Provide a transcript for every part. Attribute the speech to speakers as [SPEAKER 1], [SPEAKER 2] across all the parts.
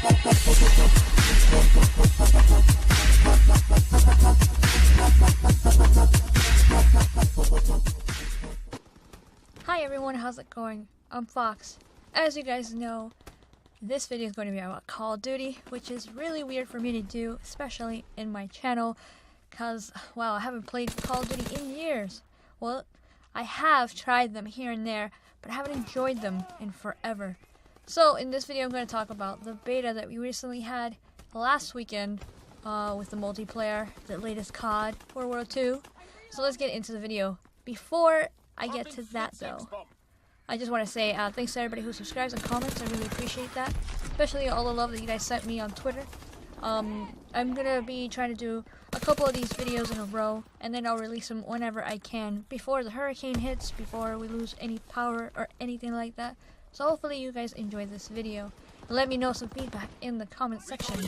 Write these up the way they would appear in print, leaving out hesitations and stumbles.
[SPEAKER 1] Hi everyone, how's it going? I'm Fox. As you guys know, this video is going to be about Call of Duty, which is really weird for me to do, especially in my channel, because, wow, I haven't played Call of Duty in years. Well, I have tried them here and there, but I haven't enjoyed them in forever. So, in this video I'm going to talk about the beta that we recently had last weekend with the multiplayer, the latest COD, World War II. So let's get into the video. Before I get to that though, I just want to say thanks to everybody who subscribes and comments. I really appreciate that, especially all the love that you guys sent me on Twitter. I'm gonna be trying to do a couple of these videos in a row, and then I'll release them whenever I can, before the hurricane hits, before we lose any power or anything like that. So hopefully you guys enjoyed this video. Let me know some feedback in the comment section.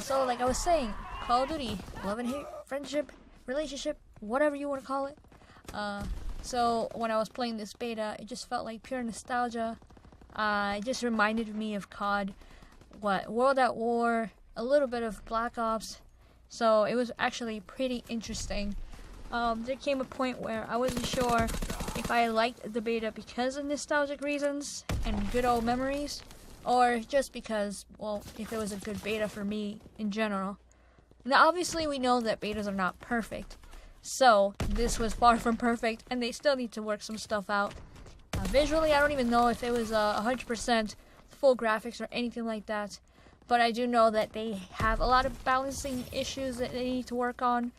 [SPEAKER 1] So like I was saying, Call of Duty, love and hate, friendship, relationship, whatever you want to call it. So when I was playing this beta, it just felt like pure nostalgia. It just reminded me of COD, World at War, a little bit of Black Ops. So it was actually pretty interesting. There came a point where I wasn't sure if I liked the beta because of nostalgic reasons and good old memories, or just because, well, if it was a good beta for me in general. Now obviously we know that betas are not perfect. So, this was far from perfect, and they still need to work some stuff out. Visually, I don't even know if it was 100% full graphics or anything like that, but I do know that they have a lot of balancing issues that they need to work on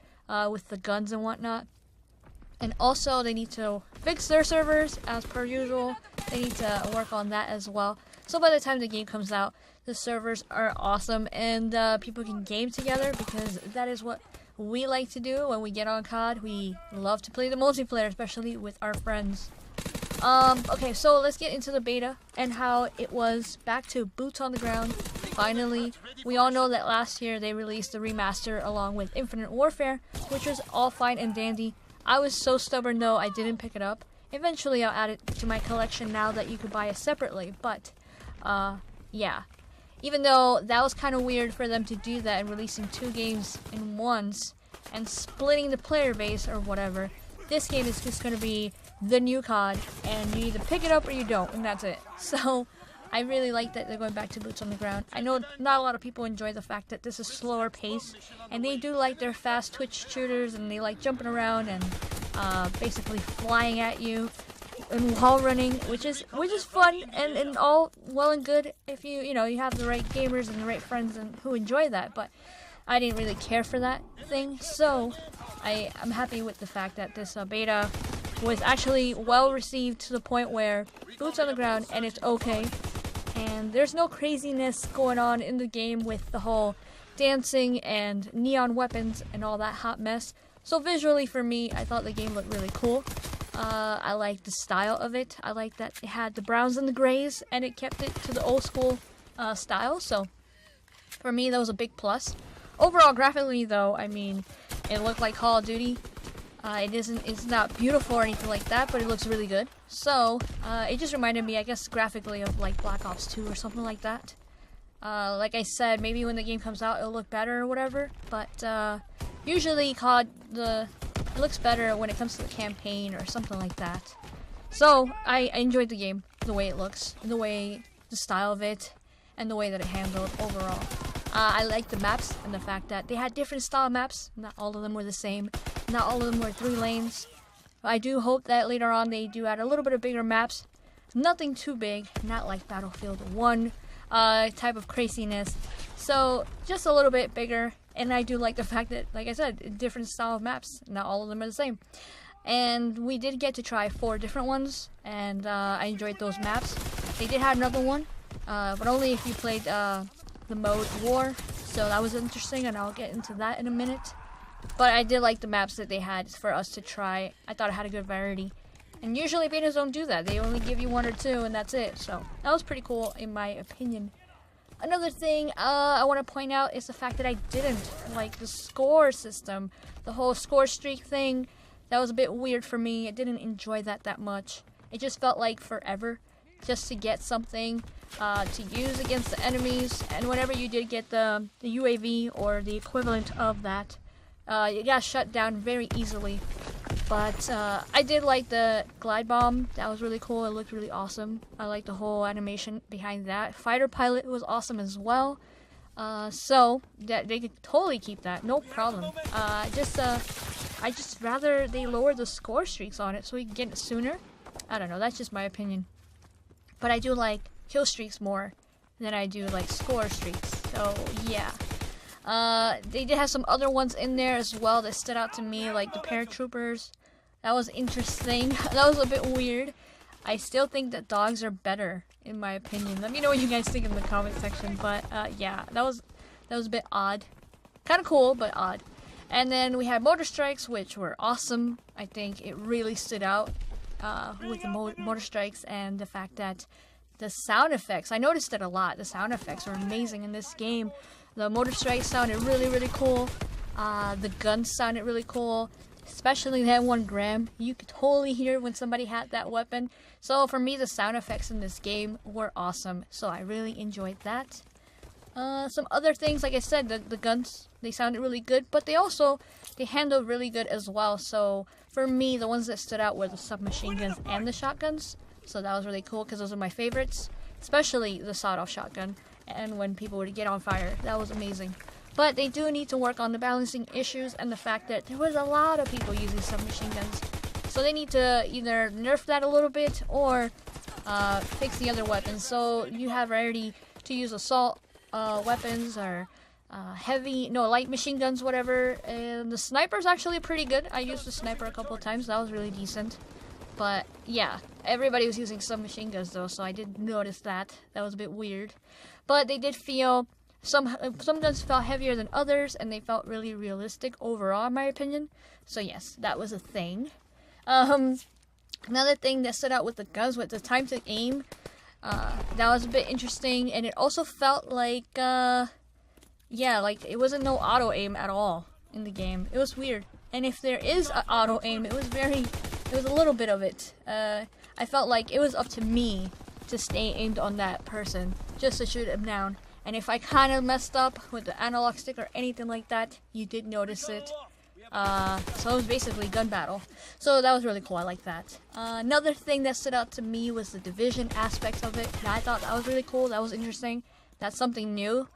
[SPEAKER 1] with the guns and whatnot. And also, they need to fix their servers, as per usual. They need to work on that as well. So by the time the game comes out, the servers are awesome, and people can game together, because that is what we like to do when we get on COD. We love to play the multiplayer, especially with our friends. Okay, so let's get into the beta and how it was back to boots on the ground. Finally, we all know that last year they released the remaster along with Infinite Warfare, which was all fine and dandy. I was so stubborn though, I didn't pick it up. Eventually I'll add it to my collection now that you could buy it separately, but yeah. Even though that was kind of weird for them to do that and releasing two games in once and splitting the player base or whatever, this game is just going to be the new COD, and you either pick it up or you don't, and that's it. So I really like that they're going back to boots on the ground. I know not a lot of people enjoy the fact that this is slower pace, and they do like their fast twitch shooters, and they like jumping around and basically flying at you and wall running, which is fun and all well and good if you have the right gamers and the right friends and who enjoy that. But I didn't really care for that thing, so I'm happy with the fact that this beta was actually well received to the point where boots on the ground and it's okay, and there's no craziness going on in the game with the whole dancing and neon weapons and all that hot mess. So visually for me, I thought the game looked really cool. I like the style of it. I like that it had the browns and the grays, and it kept it to the old school style. So for me, that was a big plus. Overall, graphically though, I mean, it looked like Call of Duty. It's not beautiful or anything like that, but it looks really good. So it just reminded me, I guess, graphically of like Black Ops 2 or something like that. Like I said, maybe when the game comes out, it'll look better or whatever. But usually COD, it looks better when it comes to the campaign or something like that. So I enjoyed the game, the way it looks, the style of it, and the way that it handled overall. I like the maps and the fact that they had different style maps. Not all of them were the same. Not all of them were 3 lanes. I do hope that later on they do add a little bit of bigger maps. Nothing too big, not like Battlefield 1 type of craziness. So just a little bit bigger. And I do like the fact that, like I said, different style of maps. Not all of them are the same. And we did get to try 4 different ones, and I enjoyed those maps. They did have another one, but only if you played the mode War. So that was interesting, and I'll get into that in a minute. But I did like the maps that they had for us to try. I thought it had a good variety. And usually betas don't do that. They only give you 1 or 2, and that's it. So that was pretty cool, in my opinion. Another thing I want to point out is the fact that I didn't like the score system. The whole score streak thing, that was a bit weird for me. I didn't enjoy that much. It just felt like forever. just to get something to use against the enemies. And whenever you did get the UAV or the equivalent of that, it got shut down very easily. But I did like the glide bomb. That was really cool. It looked really awesome. I like the whole animation behind that. Fighter pilot was awesome as well. So that they could totally keep that, no problem. I just rather they lower the score streaks on it so we can get it sooner. I don't know. That's just my opinion. But I do like kill streaks more than I do like score streaks. So yeah. They did have some other ones in there as well that stood out to me, like the paratroopers. That was interesting. That was a bit weird. I still think that dogs are better, in my opinion. Let me know what you guys think in the comment section. But yeah, that was a bit odd. Kind of cool, but odd. And then we had motor strikes, which were awesome. I think it really stood out with the motor strikes and the fact that the sound effects. I noticed it a lot. The sound effects were amazing in this game. The motor strikes sounded really, really cool. The guns sounded really cool. Especially that 1 gram. You could totally hear when somebody had that weapon. So for me, the sound effects in this game were awesome. So I really enjoyed that. Some other things, like I said, the guns, they sounded really good. But they handled really good as well. So for me, the ones that stood out were the submachine guns and the shotguns. So that was really cool because those are my favorites. Especially the sawed-off shotgun. And when people would get on fire, that was amazing. But they do need to work on the balancing issues and the fact that there was a lot of people using submachine guns. So they need to either nerf that a little bit or fix the other weapons. So you have rarity to use assault weapons or light machine guns, whatever. And the sniper's actually pretty good. I used the sniper a couple of times. That was really decent. But yeah, everybody was using submachine guns though, so I did notice that. That was a bit weird. But they did feel, some guns felt heavier than others, and they felt really realistic overall, in my opinion. So yes, that was a thing. Another thing that stood out with the guns was the time to aim. That was a bit interesting, and it also felt like, like it wasn't no auto aim at all in the game. It was weird. And if there is auto aim, it was a little bit of it. I felt like it was up to me to stay aimed on that person, just to shoot him down. And if I kind of messed up with the analog stick or anything like that, you did notice it. So it was basically gun battle. So that was really cool. I like that. Another thing that stood out to me was the division aspects of it. I thought that was really cool. That was interesting. That's something new,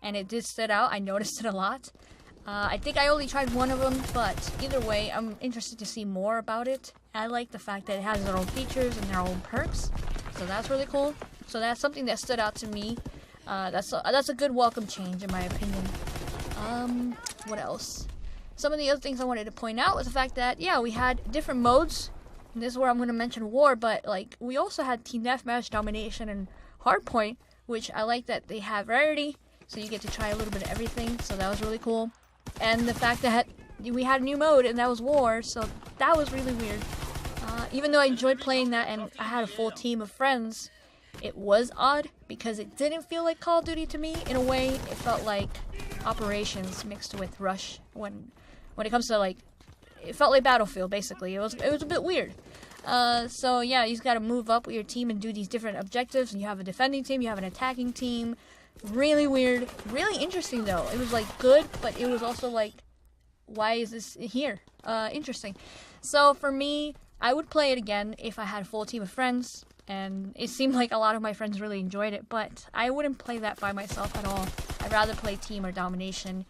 [SPEAKER 1] and it did stand out. I noticed it a lot. I think I only tried one of them, but either way, I'm interested to see more about it. I like the fact that it has their own features and their own perks, so that's really cool. So that's something that stood out to me. That's a good welcome change in my opinion. What else? Some of the other things I wanted to point out was the fact that, yeah, we had different modes. And this is where I'm going to mention war, but like we also had team deathmatch, domination, and hardpoint, which I like that they have rarity, so you get to try a little bit of everything. So that was really cool. And the fact that we had a new mode, and that was war, so that was really weird. Even though I enjoyed playing that and I had a full team of friends, it was odd because it didn't feel like Call of Duty to me. In a way, it felt like Operations mixed with Rush. When it comes to like, it felt like Battlefield basically. It was a bit weird. So yeah, you just gotta move up with your team and do these different objectives. And you have a defending team, you have an attacking team. Really weird, really interesting though. It was like good, but it was also like, why is this here? Interesting. So for me, I would play it again if I had a full team of friends, and it seemed like a lot of my friends really enjoyed it, but I wouldn't play that by myself at all. I'd rather play team or domination.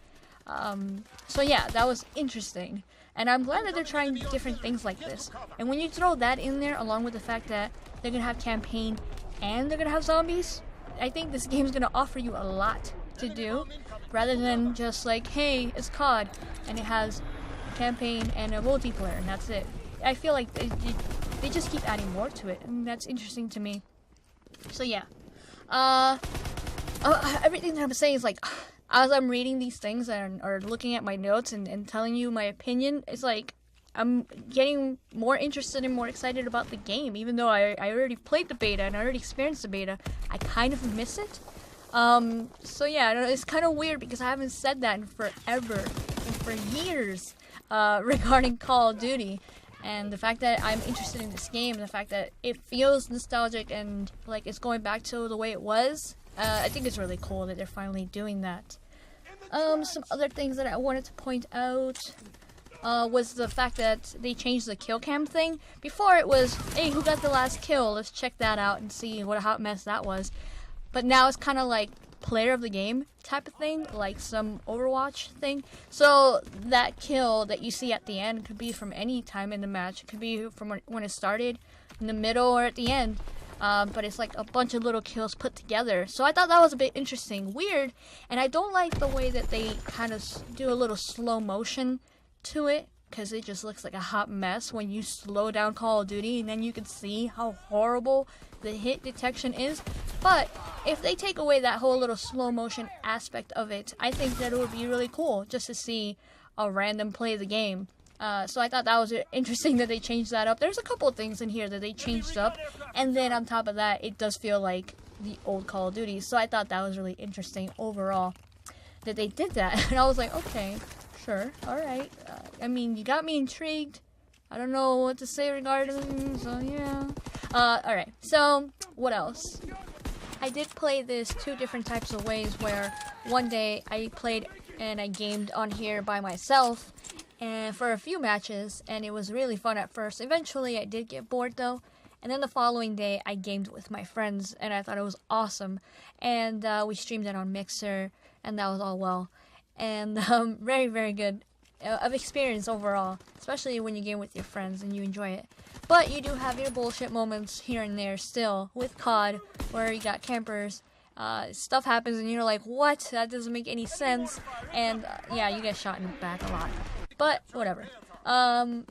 [SPEAKER 1] So yeah, that was interesting. And I'm glad that they're trying different things like this. And when you throw that in there, along with the fact that they're gonna have campaign and they're gonna have zombies, I think this game's gonna offer you a lot to do, rather than just like, hey, it's COD, and it has a campaign and a multiplayer, and that's it. I feel like they just keep adding more to it, and that's interesting to me. So yeah, everything that I'm saying is like, as I'm reading these things or looking at my notes and telling you my opinion, it's like I'm getting more interested and more excited about the game. Even though I already played the beta and I already experienced the beta, I kind of miss it. So yeah, it's kind of weird because I haven't said that in forever and for years regarding Call of Duty. And the fact that I'm interested in this game, the fact that it feels nostalgic and like it's going back to the way it was, I think it's really cool that they're finally doing that. Some other things that I wanted to point out was the fact that they changed the kill cam thing. Before it was, hey, who got the last kill? Let's check that out and see what a hot mess that was. But now it's kind of like player of the game type of thing, like some Overwatch thing. So that kill that you see at the end could be from any time in the match. It could be from when it started, in the middle, or at the end. But it's like a bunch of little kills put together. So I thought that was a bit interesting, weird, and I don't like the way that they kind of do a little slow motion to it, because it just looks like a hot mess when you slow down Call of Duty, and then you can see how horrible the hit detection is. But if they take away that whole little slow motion aspect of it, I think that it would be really cool just to see a random play the game. So I thought that was interesting that they changed that up. There's a couple of things in here that they changed up, and then on top of that, it does feel like the old Call of Duty. So I thought that was really interesting overall that they did that. And I was like, okay, sure, alright. I mean, you got me intrigued. I don't know what to say regarding, so yeah. Alright, so what else? I did play this two different types of ways, where one day I played and I gamed on here by myself and for a few matches, and it was really fun at first. Eventually I did get bored though, and then the following day I gamed with my friends and I thought it was awesome, and we streamed it on Mixer, and that was all well, and very, very good of experience overall, especially when you game with your friends and you enjoy it. But you do have your bullshit moments here and there still with COD, where you got campers, stuff happens and you're like, what? That doesn't make any sense, and yeah, you get shot in the back a lot. But whatever. I'm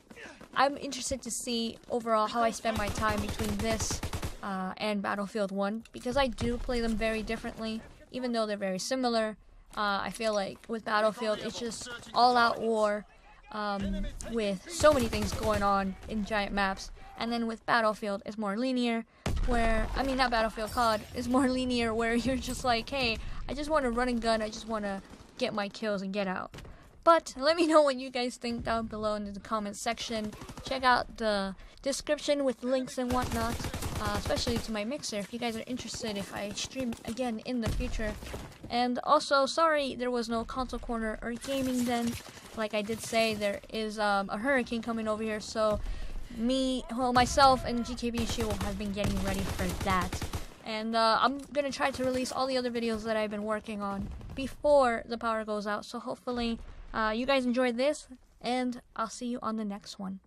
[SPEAKER 1] interested to see overall how I spend my time between this and Battlefield 1, because I do play them very differently, even though they're very similar. I feel like with Battlefield, it's just all-out war with so many things going on in giant maps. And then with Battlefield, it's more linear, where, I mean, not Battlefield, COD, it's more linear, where you're just like, hey, I just want to run and gun, I just want to get my kills and get out. But let me know what you guys think down below in the comments section. Check out the description with links and whatnot, especially to my Mixer if you guys are interested if I stream again in the future. And also, sorry there was no console corner or GamingDen. Like I did say, there is a hurricane coming over here, so myself and GKB and Shewulf have been getting ready for that. And I'm gonna try to release all the other videos that I've been working on before the power goes out, so hopefully you guys enjoyed this, and I'll see you on the next one.